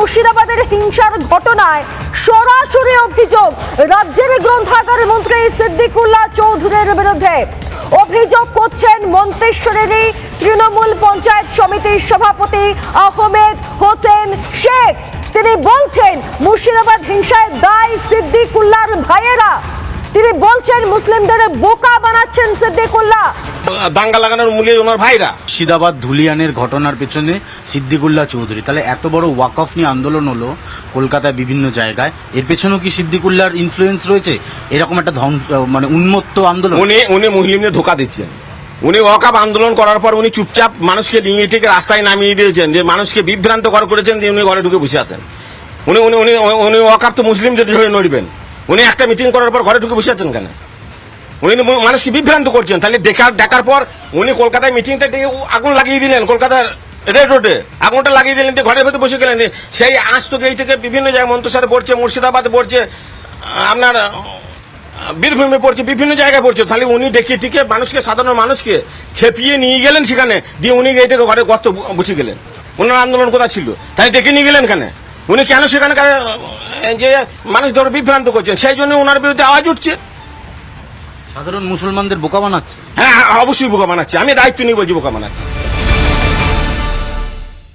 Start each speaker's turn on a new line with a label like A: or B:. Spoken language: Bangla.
A: মুর্শিদাবাদের হিংসার ঘটনায় সরাসরি অভিযোগ রাজ্যের গ্রন্থাগার মন্ত্রী সিদ্দিকুল্লাহ চৌধুরীর বিরুদ্ধে। অভিযোগ করছেন মন্তেশ্বরেরই তৃণমূল পঞ্চায়েত সমিতির সভাপতি আহমেদ হোসেন শেখ। তিনি বলছেন মুর্শিদাবাদ হিংসায় দায় সিদ্দিকুল্লাহর ভাইয়েরা। তিনি বলছেন মুসলিমদের বোকা বানাচ্ছেন সিদ্দিকুল্লাহ।
B: দাঙ্গা লাগানোর মূলে ওনার ভাইরা।
C: মুর্শিদাবাদ ধুলিয়ানের ঘটনার পেছনে সিদ্দিকুল্লাহ চৌধুরী, তাহলে এত বড় ওয়াকফ নিয়ে আন্দোলন হলো কলকাতায় বিভিন্ন জায়গায়, এর পেছনেও কি সিদ্দিকুল্লাহর ইনফ্লুয়েন্স রয়েছে? এরকম একটা মানে উন্মত্ত আন্দোলন।
B: উনি মুসলিমদের ধোকা দিচ্ছেন। উনি ওয়াকফ আন্দোলন করার পর উনি চুপচাপ মানুষকে নিয়ে থেকে রাস্তায় নামিয়ে দিয়েছেন, যে মানুষকে বিভ্রান্ত করেছেন যে উনি ঘরে ঢুকে বসে আছেন। উনি উনি উনি উনি ওয়াকফ তো মুসলিমদের ধরে নড়বেন। উনি একটা মিটিং করার পর ঘরে ঢুকে বসে আছেন কেন? উনি মানুষকে বিভ্রান্ত করছেন। তাহলে ডাকার পর উনি কলকাতায় মিটিংটা ডেকে আগুন লাগিয়ে দিলেন, কলকাতার রেড রোডে আগুনটা লাগিয়ে দিলেন, যে ঘরের ভেতরে বসে গেলেন। সেই আজ তো এই থেকে বিভিন্ন জায়গায় মন্তসরে পড়ছে, মুর্শিদাবাদে পড়ছে, আপনার বীরভূমে পড়ছে, বিভিন্ন জায়গায় পড়ছে। তাহলে উনি ডেকে টিকে মানুষকে, সাধারণ মানুষকে খেপিয়ে নিয়ে গেলেন সেখানে, দিয়ে উনি এইটাকে ঘরে গর্ত বসে গেলেন। ওনার আন্দোলন কোথায় ছিল? তাই ডেকে নিয়ে গেলেন কেন? উনি কেন সেখানকার যে মানুষ ধরে বিভ্রান্ত করছেন, সেই জন্য ওনার বিরুদ্ধে আওয়াজ উঠছে।
C: সাধারণ মুসলমানদের বোকা বানাচ্ছে।
B: হ্যাঁ, অবশ্যই বোকা বানাচ্ছে। আমি দায়িত্ব নিয়ে বলছি বোকা বানাচ্ছে।